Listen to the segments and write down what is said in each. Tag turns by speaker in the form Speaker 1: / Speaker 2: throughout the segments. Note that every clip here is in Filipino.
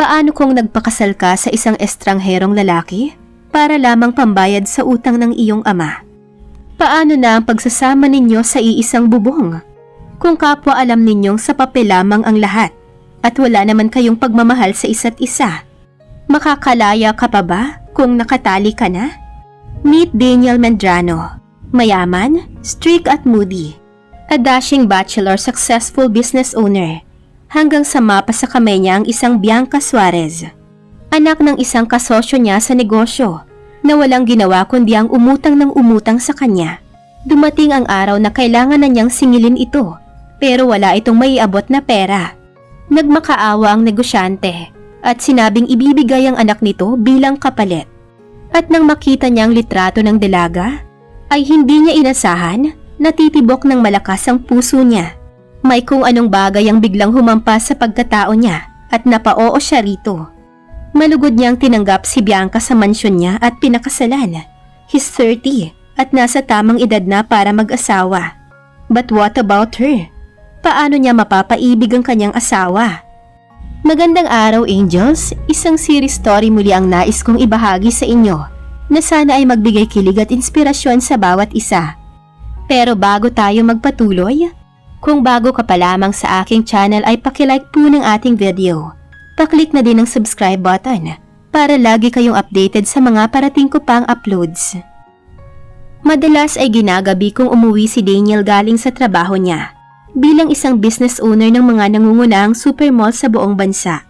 Speaker 1: Paano kung nagpakasal ka sa isang estrangherong lalaki para lamang pambayad sa utang ng iyong ama? Paano na ang pagsasama ninyo sa iisang bubong? Kung kapwa alam ninyong sa papel lamang ang lahat at wala naman kayong pagmamahal sa isa't isa, makakalaya ka pa ba kung nakatali ka na? Meet Daniel Medrano. Mayaman, strict at moody. A dashing bachelor, successful business owner. Hanggang sa mapa sa kamay niya ang isang Bianca Suarez. Anak ng isang kasosyo niya sa negosyo na walang ginawa kundi ang umutang ng umutang sa kanya. Dumating ang araw na kailangan na niyang singilin ito pero wala itong maiabot na pera. Nagmakaawa ang negosyante at sinabing ibibigay ang anak nito bilang kapalit. At nang makita niya ang litrato ng dalaga, ay hindi niya inasahan na titibok ng malakas ang puso niya. May kung anong bagay ang biglang humampas sa pagkatao niya at napao siya rito. Malugod niyang tinanggap si Bianca sa mansyon niya at pinakasalan. He's 30 at nasa tamang edad na para mag-asawa. But what about her? Paano niya mapapaibig ang kanyang asawa? Magandang araw, Angels. Isang series story muli ang nais kong ibahagi sa inyo na sana ay magbigay kilig at inspirasyon sa bawat isa. Pero bago tayo magpatuloy, kung bago ka pa lamang sa aking channel ay pakilike po ng ating video. Paklik na din ang subscribe button para lagi kayong updated sa mga parating ko pang uploads. Madalas ay ginagabi kong umuwi si Daniel galing sa trabaho niya bilang isang business owner ng mga nangungunahang supermall sa buong bansa.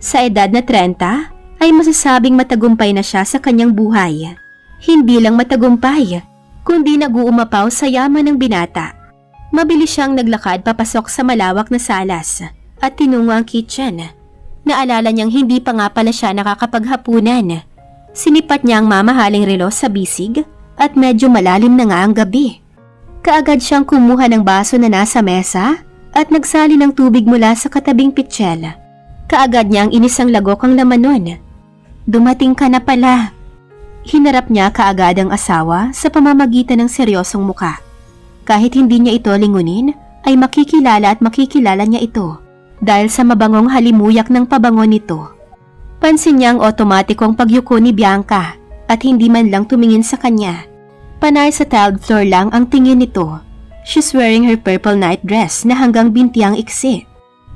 Speaker 1: Sa edad na 30 ay masasabing matagumpay na siya sa kanyang buhay. Hindi lang matagumpay, kundi nag-uumapaw sa yaman ng binata. Mabilis siyang naglakad papasok sa malawak na salas at tinungo ang kitchen. Naalala niyang hindi pa nga pala siya nakakapaghapunan. Sinipat niya ang mamahaling relo sa bisig at medyo malalim na nga ang gabi. Kaagad siyang kumuha ng baso na nasa mesa at nagsali ng tubig mula sa katabing pitsyel. Kaagad niyang inisang lagok ang laman nun. Dumating ka na pala. Hinarap niya kaagad ang asawa sa pamamagitan ng seryosong muka. Kahit hindi niya ito lingunin, ay makikilala at makikilala niya ito dahil sa mabangong halimuyak ng pabango nito. Pansin niya ang otomatikong pagyuko ni Bianca at hindi man lang tumingin sa kanya. Panay sa tiled floor lang ang tingin nito. She's wearing her purple night dress na hanggang binti ang iksi.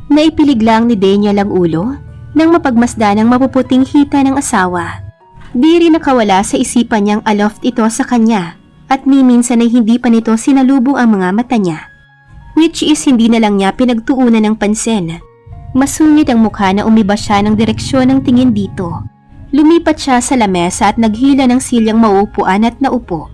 Speaker 1: Naipilig lang ni Daniel ang ulo nang mapagmasdan ang mapuputing hita ng asawa. Di rin nakawala sa isipan niyang aloft ito sa kanya. At ni minsan ay hindi pa nito sinalubong ang mga mata niya. Which is hindi na lang niya pinagtuunan ng pansin. Masungit ang mukha na umiba siya ng direksyon ng tingin dito. Lumipat siya sa lamesa at naghila ng silyang mauupuan at naupo.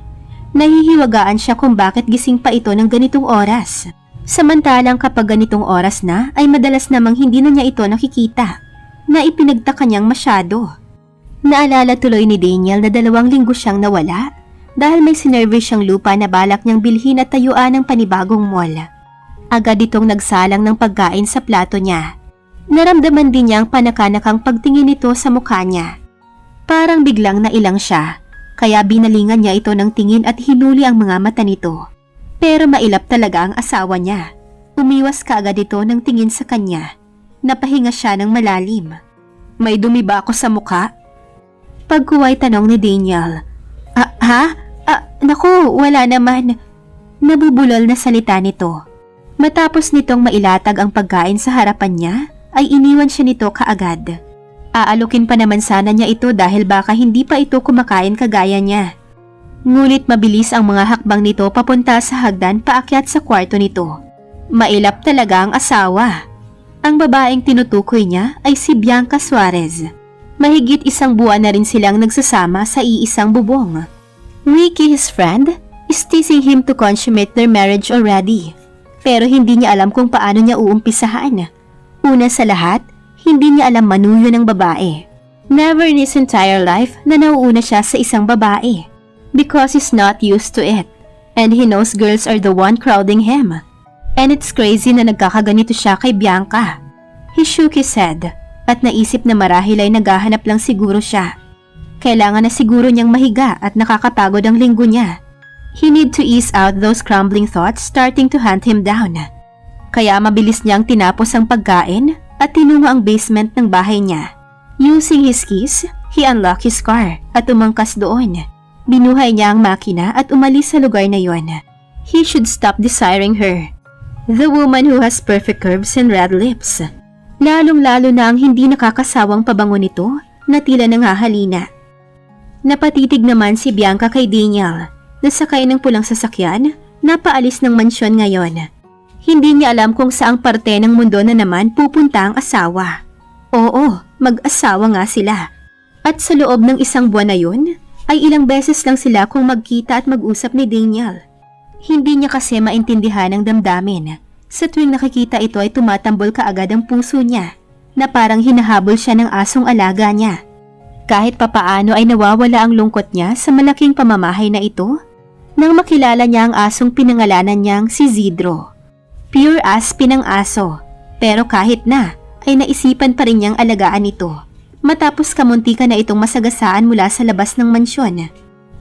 Speaker 1: Nahihiwagaan siya kung bakit gising pa ito ng ganitong oras. Samantalang kapag ganitong oras na ay madalas namang hindi na niya ito nakikita. Na ipinagtaka niyang masyado. Naalala tuloy ni Daniel na 2 linggo siyang nawala dahil may sinerve siyang lupa na balak niyang bilhin at tayuan ng panibagong mall. Agad itong nagsalang ng pagkain sa plato niya. Naramdaman din niya ang panakanakang pagtingin nito sa mukha niya. Parang biglang nailang siya, kaya binalingan niya ito ng tingin at hinuli ang mga mata nito. Pero mailap talaga ang asawa niya. Umiwas kaagad ito ng tingin sa kanya. Napahinga siya ng malalim. May dumi ba ako sa mukha? Pagkuway tanong ni Daniel. Naku, wala naman. Nabubulol na salita nito. Matapos nitong mailatag ang pagkain sa harapan niya, ay iniwan siya nito kaagad. Aalukin pa naman sana niya ito dahil baka hindi pa ito kumakain kagaya niya. Ngunit mabilis ang mga hakbang nito papunta sa hagdan paakyat sa kwarto nito. Mailap talaga ang asawa. Ang babaeng tinutukoy niya ay si Bianca Suarez. Mahigit 1 buwan na rin silang nagsasama sa iisang bubong. Ricky, his friend, is teasing him to consummate their marriage already. Pero hindi niya alam kung paano niya uumpisahan. Una sa lahat, hindi niya alam manuyo ng babae. Never in his entire life na nauuna siya sa isang babae. Because he's not used to it. And he knows girls are the one crowding him. And it's crazy na nagkakaganito siya kay Bianca. He shook his head at naisip na marahil ay naghahanap lang siguro siya. Kailangan na siguro niyang mahiga at nakakapagod ang linggo niya. He need to ease out those crumbling thoughts starting to hunt him down. Kaya mabilis niyang tinapos ang pagkain at tinungo ang basement ng bahay niya. Using his keys, he unlocked his car at umangkas doon. Binuhay niya ang makina at umalis sa lugar na yon. He should stop desiring her. The woman who has perfect curves and red lips. Lalong-lalo na ang hindi nakakasawang pabango nito na tila nangahalina. Napatitig naman si Bianca kay Daniel na sakay ng pulang sasakyan na paalis ng mansyon ngayon. Hindi niya alam kung saang parte ng mundo na naman pupunta ang asawa. Oo, mag-asawa nga sila. At sa loob ng isang buwan na yun, ay ilang beses lang sila kung magkita at mag-usap ni Daniel. Hindi niya kasi maintindihan ang damdamin. Sa tuwing nakikita ito ay tumatambol kaagad ang puso niya na parang hinahabol siya ng asong alaga niya. Kahit papaano ay nawawala ang lungkot niya sa malaking pamamahay na ito nang makilala niya ang asong pinangalanan niyang si Zidro. Pure as pinang aso, pero kahit na ay naisipan pa rin niyang alagaan ito matapos kamuntikan na itong masagasaan mula sa labas ng mansyon.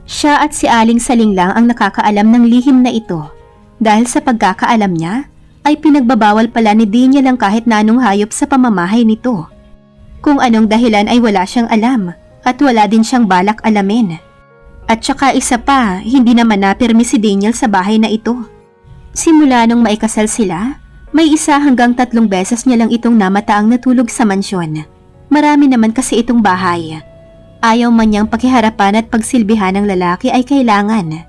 Speaker 1: Siya at si Aling Saling lang ang nakakaalam ng lihim na ito dahil sa pagkakaalam niya ay pinagbabawal pala ni Daniel ang kahit na anong hayop sa pamamahay nito. Kung anong dahilan ay wala siyang alam at wala din siyang balak alamin. At saka isa pa, hindi naman napirmi si Daniel sa bahay na ito. Simula nung maikasal sila, may 1 hanggang 3 beses niya lang itong namataang natulog sa mansyon. Marami naman kasi itong bahay. Ayaw man niyang pakiharapan at pagsilbihan ng lalaki ay kailangan.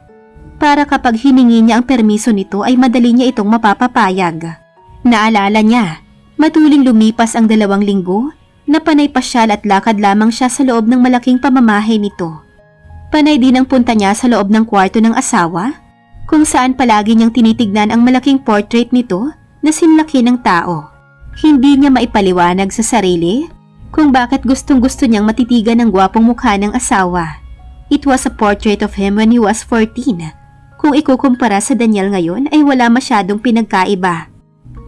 Speaker 1: Para kapag hiningi niya ang permiso nito ay madali niya itong mapapapayag. Naalala niya, matuling lumipas ang 2 linggo na panay pasyal at lakad lamang siya sa loob ng malaking pamamahay nito. Panay din ang punta niya sa loob ng kwarto ng asawa, kung saan palagi niyang tinitignan ang malaking portrait nito na sinlaki ng tao. Hindi niya maipaliwanag sa sarili kung bakit gustong-gusto niyang matitigan ang gwapong mukha ng asawa. It was a portrait of him when he was 14. Kung ikukumpara sa Daniel ngayon ay wala masyadong pinagkaiba.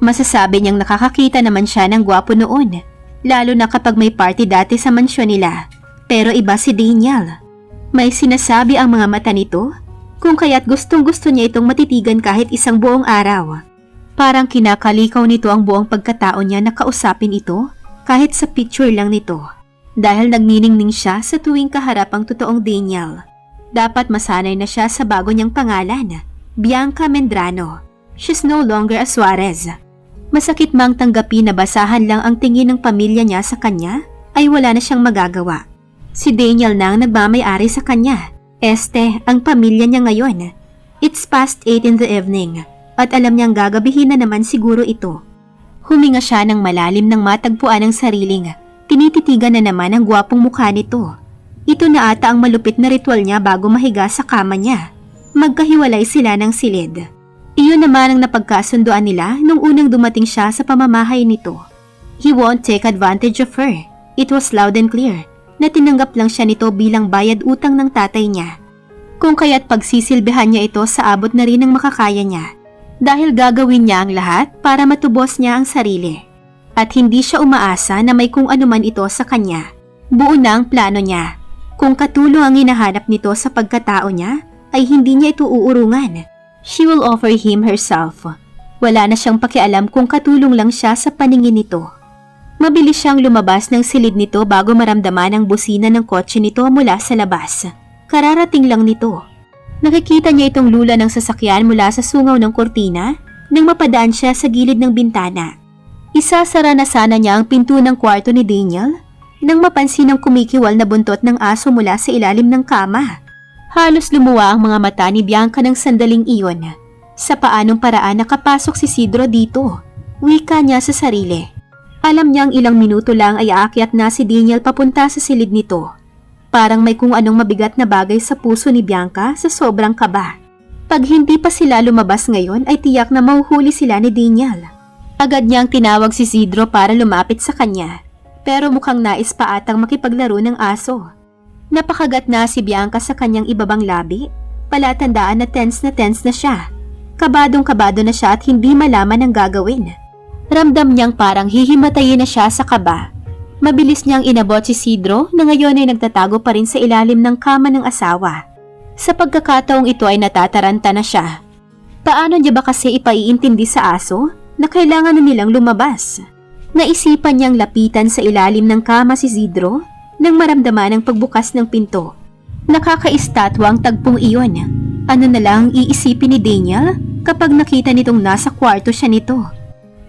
Speaker 1: Masasabi niyang nakakakita naman siya ng gwapo noon, lalo na kapag may party dati sa mansyon nila. Pero iba si Daniel. May sinasabi ang mga mata nito kung kaya't gustong-gusto niya itong matitigan kahit isang buong araw. Parang kinakalikaw nito ang buong pagkatao niya na kausapin ito kahit sa picture lang nito. Dahil nagniningning siya sa tuwing kaharap ang totoong Daniel. Dapat masanay na siya sa bago niyang pangalan, Bianca Medrano. She's no longer a Suarez. Masakit mang tanggapin na basahan lang ang tingin ng pamilya niya sa kanya, ay wala na siyang magagawa. Si Daniel na ang nagmamay-ari sa kanya. Ang pamilya niya ngayon. It's past 8 in the evening at alam niyang gagabihin na naman siguro ito. Huminga siya ng malalim nang matagpuan ang sariling. Tinititigan na naman ang gwapong mukha nito. Ito na ata ang malupit na ritual niya bago mahiga sa kama niya. Magkahiwalay sila ng silid. Iyon naman ang napagkasunduan nila nung unang dumating siya sa pamamahay nito. He won't take advantage of her. It was loud and clear na tinanggap lang siya nito bilang bayad utang ng tatay niya. Kung kaya't pagsisilbihan niya ito sa abot na rin ng makakaya niya. Dahil gagawin niya ang lahat para matubos niya ang sarili. At hindi siya umaasa na may kung anuman ito sa kanya. Buo na ang plano niya. Kung katulong ang hinahanap nito sa pagkatao niya, ay hindi niya ito uurungan. She will offer him herself. Wala na siyang pakialam kung katulong lang siya sa paningin nito. Mabilis siyang lumabas ng silid nito bago maramdaman ang busina ng kotse nito mula sa labas. Kararating lang nito. Nakikita niya itong lula ng sasakyan mula sa sungaw ng kortina nang mapadaan siya sa gilid ng bintana. Isasara na sana niya ang pinto ng kwarto ni Daniel nang mapansin ang kumikiwal na buntot ng aso mula sa ilalim ng kama. Halos lumuwa ang mga mata ni Bianca ng sandaling iyon. Sa paanong paraan nakapasok si Sidro dito? Wika niya sa sarili. Alam niyang ilang minuto lang ay aakyat na si Daniel papunta sa silid nito. Parang may kung anong mabigat na bagay sa puso ni Bianca sa sobrang kaba. Pag hindi pa sila lumabas ngayon ay tiyak na mahuhuli sila ni Daniel. Agad niyang tinawag si Sidro para lumapit sa kanya. Pero mukhang nais pa atang makipaglaro ng aso. Napakagat na si Bianca sa kanyang ibabang labi. Palatandaan na tense na siya. Kabadong-kabado na siya at hindi malaman ang gagawin. Ramdam niyang parang hihimatayin na siya sa kaba. Mabilis niyang inabot si Sidro na ngayon ay nagtatago pa rin sa ilalim ng kama ng asawa. Sa pagkakataong ito ay natataranta na siya. Paano niya ba kasi ipaiintindi sa aso na kailangan na nilang lumabas? Naisipan niyang lapitan sa ilalim ng kama si Isidro nang maramdaman ang pagbukas ng pinto. Nakakaistatwa ang tagpong iyon. Ano na lang iisipin ni Daniel kapag nakita nitong nasa kwarto siya nito.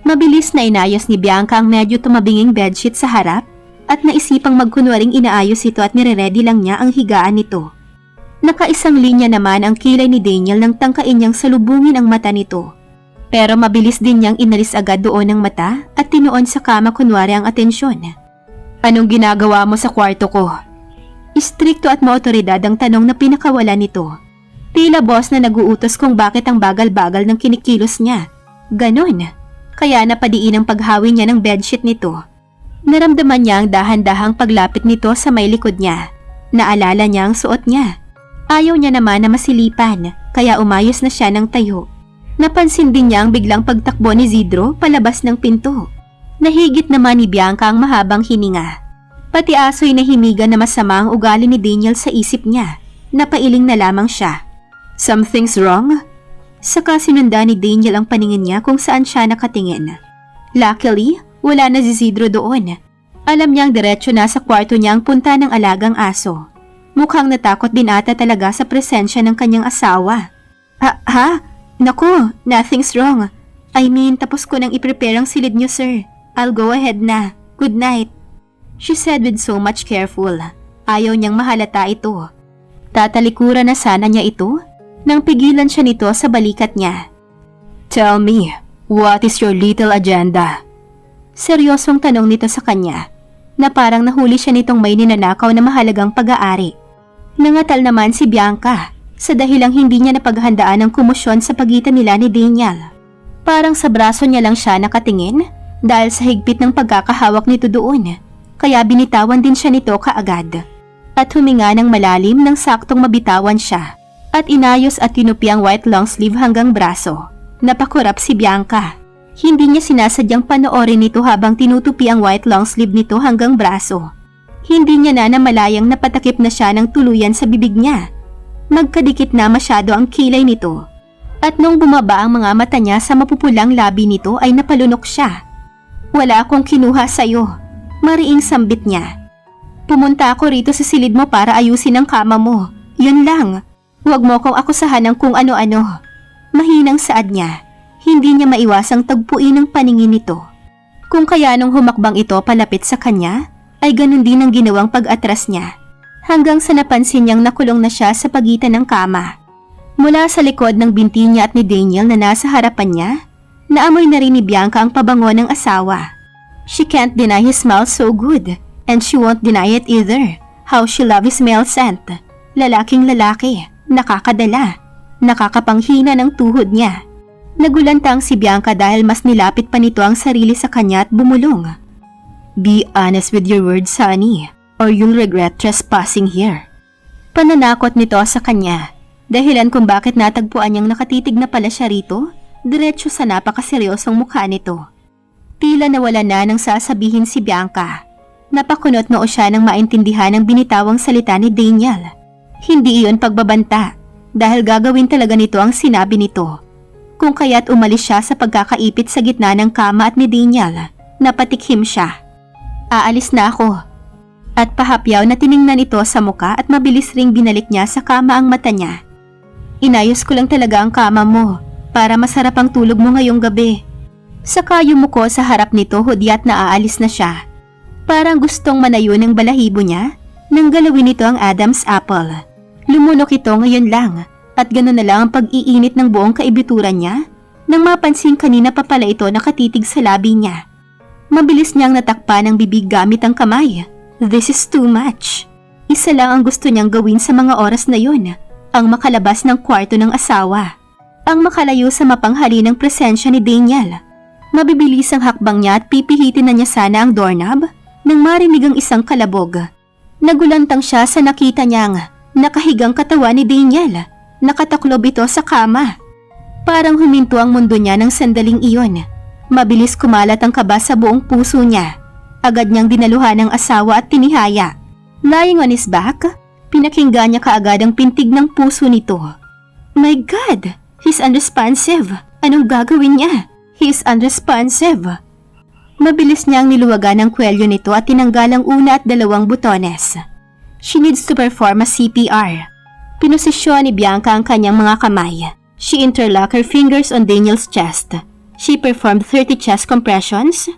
Speaker 1: Mabilis na inayos ni Bianca ang medyo tumabinging bedsheet sa harap at naisipang magkunwaring inaayos ito at nire-ready lang niya ang higaan nito. Nakaisang linya naman ang kilay ni Daniel nang tangkain niyang salubungin ang mata nito. Pero mabilis din niyang inalis agad doon ang mata at tinuon sa kama kunwari ang atensyon. Anong ginagawa mo sa kwarto ko? Istrikto at maotoridad ang tanong na pinakawala nito. Tila boss na naguutos kung bakit ang bagal-bagal ng kinikilos niya. Ganon. Kaya napadiin ang paghawi niya ng bedsheet nito. Naramdaman niya ang dahan-dahang paglapit nito sa may likod niya. Naalala niya ang suot niya. Ayaw niya naman na masilipan, kaya umayos na siya ng tayo. Napansin din niya ang biglang pagtakbo ni Isidro palabas ng pinto. Nahigit naman ni Bianca ang mahabang hininga. Pati aso'y nahimigan na masama ang ugali ni Daniel sa isip niya. Napailing na lamang siya. Something's wrong? Saka sinunda ni Daniel ang paningin niya kung saan siya nakatingin. Luckily, wala na si Isidro doon. Alam niyang diretso na sa kwarto niya ang punta ng alagang aso. Mukhang natakot din ata talaga sa presensya ng kanyang asawa. Ha? Naku, nothing's wrong. I mean, tapos ko nang i-prepare ang silid niyo, sir. I'll go ahead na. Good night. She said with so much careful. Ayaw niyang mahalata ito. Tatalikuran na sana niya ito nang pigilan siya nito sa balikat niya. Tell me, what is your little agenda? Seryosong tanong nito sa kanya na parang nahuli siya nitong may ninanakaw na mahalagang pag-aari. Nangatal naman si Bianca sa dahilang hindi niya napaghandaan ang kumusyon sa pagitan nila ni Daniel. Parang sa braso niya lang siya nakatingin dahil sa higpit ng pagkakahawak nito doon, kaya binitawan din siya nito kaagad. At huminga ng malalim nang saktong mabitawan siya at inayos at tinupi ang white long sleeve hanggang braso. Napakurap si Bianca. Hindi niya sinasadyang panoorin nito habang tinutupi ang white long sleeve nito hanggang braso. Hindi niya na namalayang napatakip na siya ng tuluyan sa bibig niya. Magkadikit na masyado ang kilay nito. At nung bumaba ang mga mata niya sa mapupulang labi nito ay napalunok siya. Wala akong kinuha sa'yo. Mariing sambit niya. Pumunta ako rito sa silid mo para ayusin ang kama mo. Yun lang. Huwag mo akong akusahan ng kung ano-ano. Mahinang saad niya. Hindi niya maiwasang tagpuin ang paningin nito. Kung kaya nung humakbang ito palapit sa kanya, ay ganun din ang ginawang pag-atras niya. Hanggang sa napansin niyang nakulong na siya sa pagitan ng kama. Mula sa likod ng binti niya at ni Daniel na nasa harapan niya, naamoy na rin ni Bianca ang pabango ng asawa. She can't deny his smell so good, and she won't deny it either. How she loves his male scent. Lalaking lalaki, nakakadala, nakakapanghina ng tuhod niya. Nagulantang si Bianca dahil mas nilapit pa nito ang sarili sa kanya at bumulong. Be honest with your words, honey, or you'll regret trespassing here. Pananakot nito sa kanya. Dahilan kung bakit natagpuan niyang nakatitig na pala siya rito, diretso sa napakaseryosong mukha nito. Tila nawala na nang sasabihin si Bianca. Napakunot noo siya nang maintindihan ang binitawang salita ni Daniel. Hindi iyon pagbabanta, dahil gagawin talaga nito ang sinabi nito. Kung kaya't umalis siya sa pagkakaipit sa gitna ng kama at ni Daniel, napatikhim siya. Aalis na ako. At pahapyaw na tiningnan ito sa muka at mabilis ring binalik niya sa kama ang mata niya. Inayos ko lang talaga ang kama mo para masarap ang tulog mo ngayong gabi. Saka yumuko sa harap nito hudyat na aalis na siya. Parang gustong manayo ng balahibo niya nang galawin nito ang Adam's apple. Lumunok ito ngayon lang at gano'n na lang ang pag-iinit ng buong kaibituran niya nang mapansin kanina pa pala ito nakatitig sa labi niya. Mabilis niyang natakpan ang bibig gamit ang kamay. This is too much. Isa lang ang gusto niyang gawin sa mga oras na yun, ang makalabas ng kwarto ng asawa. Ang makalayo sa mapanghalinang presensya ni Daniel. Mabibilis ang hakbang niya at pipihitin na niya sana ang doorknob nang marinig ang isang kalabog. Nagulantang siya sa nakita niyang nakahigang katawan ni Daniel. Nakataklob ito sa kama. Parang huminto ang mundo niya ng sandaling iyon. Mabilis kumalat ang kaba sa buong puso niya. Agad niyang dinaluhan ang asawa at tinihaya. Lying on his back, pinakinggan niya kaagad ang pintig ng puso nito. My God! He's unresponsive. Anong gagawin niya? He's unresponsive. Mabilis niyang niluwagan ang kwelyo nito at tinanggal ang una at dalawang butones. She needs to perform a CPR. Pinosisyon ni Bianca ang kanyang mga kamay. She interlocked her fingers on Daniel's chest. She performed 30 chest compressions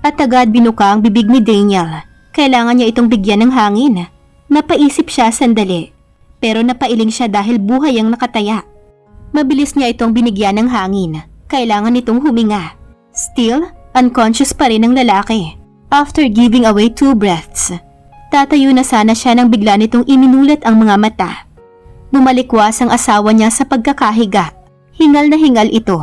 Speaker 1: at agad binuka ang bibig ni Daniel. Kailangan niya itong bigyan ng hangin. Napaisip siya sandali, pero napailing siya dahil buhay ang nakataya. Mabilis niya itong binigyan ng hangin. Kailangan nitong huminga. Still, unconscious pa rin ang lalaki. After giving away 2 breaths, tatayo na sana siya nang bigla nitong iminulat ang mga mata. Bumalikwas ang asawa niya sa pagkakahiga. Hingal na hingal ito.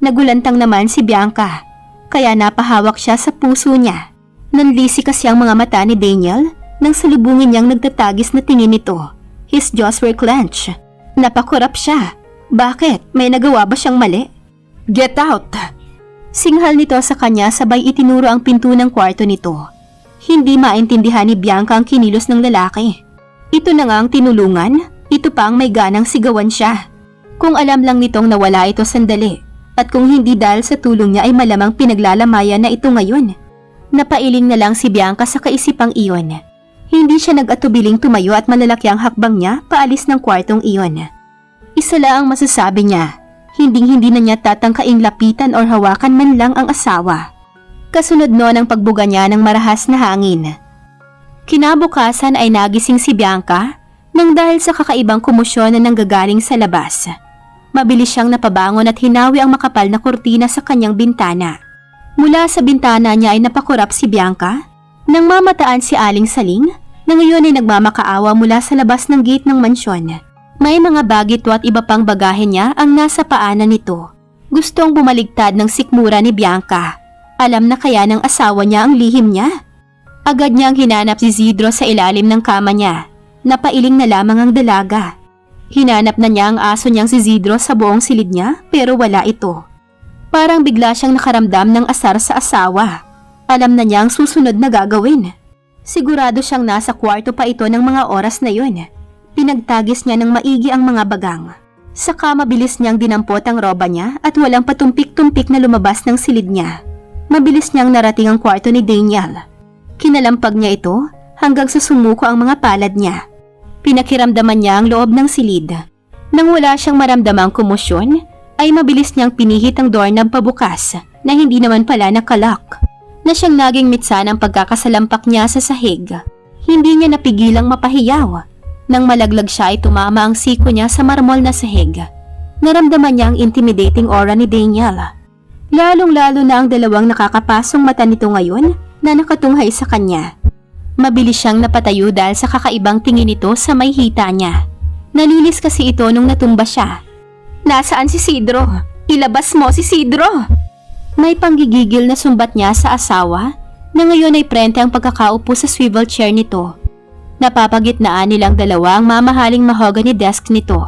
Speaker 1: Nagulantang naman si Bianca, kaya napahawak siya sa puso niya. Nanlisi kasi ang mga mata ni Daniel nang salubungin niyang nagtatagis na tingin nito. His jaws were clenched. Napakurap siya. Bakit? May nagawa ba siyang mali? Get out! Singhal nito sa kanya sabay itinuro ang pinto ng kwarto nito. Hindi maintindihan ni Bianca ang kinilos ng lalaki. Ito na nga ang tinulungan. Ito pa ang may ganang sigawan siya. Kung alam lang nitong nawala ito sandali, at kung hindi dahil sa tulong niya ay malamang pinaglalamayan na ito ngayon. Napailing na lang si Bianca sa kaisipang iyon. Hindi siya nag-atubiling tumayo at malalaki ang hakbang niya paalis ng kwartong iyon. Isa lang ang masasabi niya, hindi na niya tatangkaing lapitan or hawakan man lang ang asawa. Kasunod noon ang pagbuga niya ng marahas na hangin. Kinabukasan ay nagising si Bianca nang dahil sa kakaibang komosyon na nanggagaling sa labas. Mabilis siyang napabangon at hinawi ang makapal na kurtina sa kanyang bintana. Mula sa bintana niya ay napakurap si Bianca nang mamataan si Aling Saling na ngayon ay nagmamakaawa mula sa labas ng gate ng mansyon. May mga bagito at iba pang bagahe niya ang nasa paanan nito. Gustong bumaligtad ng sikmura ni Bianca. Alam na kaya ng asawa niya ang lihim niya. Agad niyang hinanap si Isidro sa ilalim ng kama niya. Napailing na lamang ang dalaga. Hinanap na niya ang aso niyang si Isidro sa buong silid niya pero wala ito. Parang bigla siyang nakaramdam ng asar sa asawa. Alam na niya ang susunod na gagawin. Sigurado siyang nasa kwarto pa ito ng mga oras na yun. Pinagtagis niya ng maigi ang mga bagang. Saka mabilis niyang dinampot ang roba niya at walang patumpik-tumpik na lumabas ng silid niya. Mabilis niyang narating ang kwarto ni Daniel. Kinalampag niya ito hanggang sa sumuko ang mga palad niya. Pinakiramdaman niya ang loob ng silid. Nang wala siyang maramdamang komosyon, ay mabilis niyang pinihit ang doorknob pabukas na hindi naman pala nakalock. Na siyang naging mitsa ng pagkakasalampak niya sa sahig. Hindi niya napigilang mapahiyaw. Nang malaglag siya ay tumama ang siko niya sa marmol na sahig. Naramdaman niya ang intimidating aura ni Daniel. Lalong-lalo na ang dalawang nakakapasong mata nito ngayon na nakatunghay sa kanya. Mabilis siyang napatayo dahil sa kakaibang tingin nito sa may hita niya. Nalilis kasi ito nung natumba siya. Nasaan si Isidro? Ilabas mo si Isidro! May panggigigil na sumbat niya sa asawa na ngayon ay prente ang pagkakaupo sa swivel chair nito. Napapagitnaan nilang dalawa ang mamahaling mahogany desk nito.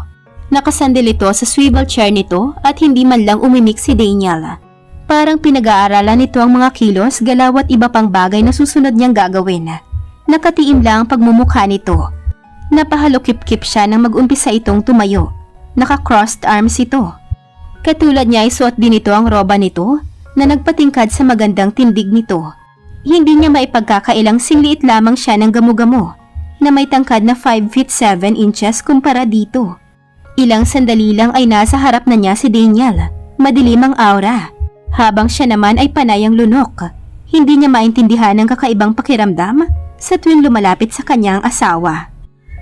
Speaker 1: Nakasandil ito sa swivel chair nito at hindi man lang umimik si Daniel. Parang pinag-aaralan nito ang mga kilos, galaw at iba pang bagay na susunod niyang gagawin. Nakatiim lang ang pagmumukha nito. Napahalokip-kip siya nang mag-umpisa itong tumayo. Naka-crossed arms ito. Katulad niya ay suot din ito ang roba nito na nagpatingkad sa magandang tindig nito. Hindi niya maipagkakailang singliit lamang siya ng gamo-gamo na may tangkad na 5 feet 7 inches kumpara dito. Ilang sandali lang ay nasa harap na niya si Daniel. Madilim ang aura. Habang siya naman ay panay ang lunok. Hindi niya maintindihan ang kakaibang pakiramdam sa tuwing lumalapit sa kanyang asawa.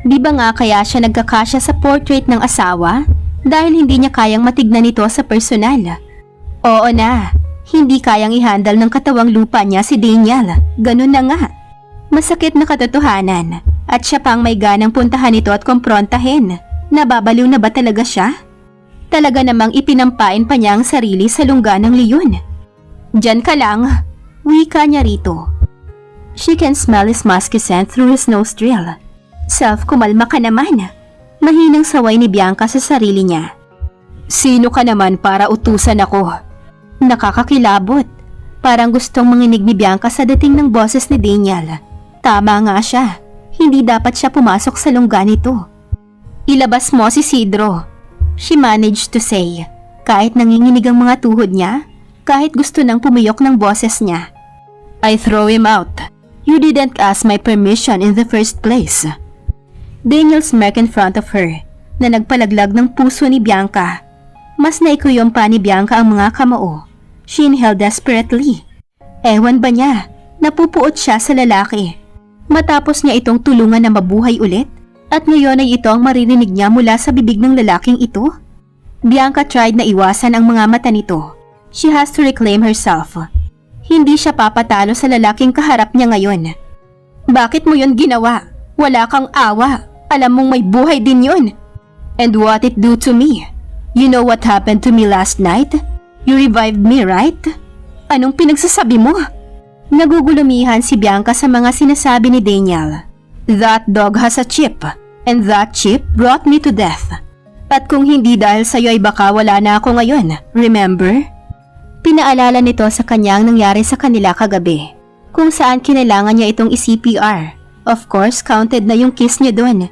Speaker 1: Di ba nga kaya siya nagkakasya sa portrait ng asawa dahil hindi niya kayang matignan ito sa personal? Oo na, hindi kayang ihandle ng katawang lupa niya si Daniel. Ganun na nga. Masakit na katotohanan at siya pang may ganang puntahan ito at komprontahin. Nababaliw na ba talaga siya? Talaga namang ipinampain pa niya ang sarili sa lungga ng leon. Diyan ka lang, wika niya rito. She can smell his musky scent through his nostril. Self, kumalma ka naman. Mahinang saway ni Bianca sa sarili niya. Sino ka naman para utusan ako? Nakakakilabot. Parang gustong manginig ni Bianca sa dating ng boses ni Daniel. Tama nga siya. Hindi dapat siya pumasok sa lungga nito. Ilabas mo si Isidro. She managed to say. Kahit nanginginig ang mga tuhod niya, kahit gusto nang pumiyok ng boses niya. I throw him out. You didn't ask my permission in the first place. Daniel smirked in front of her na nagpalaglag ng puso ni Bianca. Mas naikuyom pa ni Bianca ang mga kamao. She inhaled desperately. Ewan ba niya, napupuot siya sa lalaki. Matapos niya itong tulungan na mabuhay ulit at ngayon ay ito ang maririnig niya mula sa bibig ng lalaking ito. Bianca tried na iwasan ang mga mata nito. She has to reclaim herself. Hindi siya papatalo sa lalaking kaharap niya ngayon. Bakit mo yon ginawa? Wala kang awa. Alam mong may buhay din yun. And what it do to me? You know what happened to me last night? You revived me, right? Anong pinagsasabi mo? Nagugulumihan si Bianca sa mga sinasabi ni Daniel. That dog has a chip, and that chip brought me to death. At kung hindi dahil sa'yo ay baka wala na ako ngayon, remember? Pinaalala nito sa kanya ang nangyari sa kanila kagabi, kung saan kinailangan niya itong i-CPR. Of course, counted na yung kiss niya doon.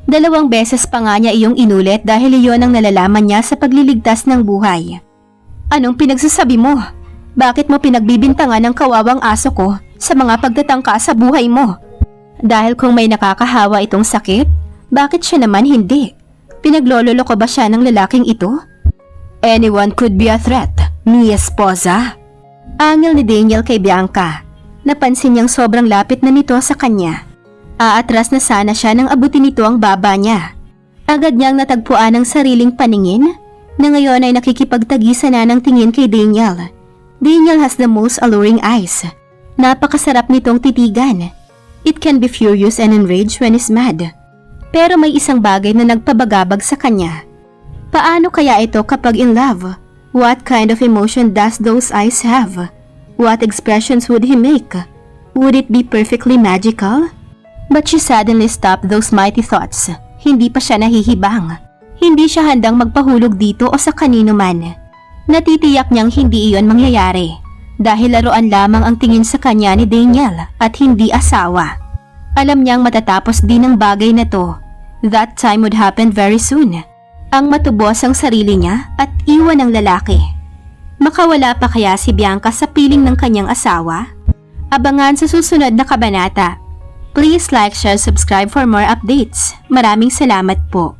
Speaker 1: 2 beses pa nga niya iyong inulit dahil iyon ang nalalaman niya sa pagliligtas ng buhay. Anong pinagsasabi mo? Bakit mo pinagbibintangan ng kawawang aso ko sa mga pagtatangka sa buhay mo? Dahil kung may nakakahawa itong sakit, bakit siya naman hindi? Pinaglololo ko ba siya ng lalaking ito? Anyone could be a threat, mi esposa. Angil ni Daniel kay Bianca. Napansin niyang sobrang lapit na nito sa kanya. Aatras na sana siya nang abutin nito ang baba niya. Agad niyang natagpuan ang sariling paningin na ngayon ay nakikipagtagisa na ng tingin kay Daniel. Daniel has the most alluring eyes. Napakasarap nitong titigan. It can be furious and enraged when he's mad. Pero may isang bagay na nagpabagabag sa kanya. Paano kaya ito kapag in love? What kind of emotion does those eyes have? What expressions would he make? Would it be perfectly magical? But she suddenly stopped those mighty thoughts. Hindi pa siya nahihibang. Hindi siya handang magpahulog dito o sa kanino man. Natitiyak niyang hindi iyon mangyayari dahil laruan lamang ang tingin sa kanya ni Daniel at hindi asawa. Alam niyang matatapos din ang bagay na to. That time would happen very soon. Ang matubos ang sarili niya at iwan ang lalaki. Makawala pa kaya si Bianca sa piling ng kanyang asawa? Abangan sa susunod na kabanata. Please like, share, subscribe for more updates. Maraming salamat po.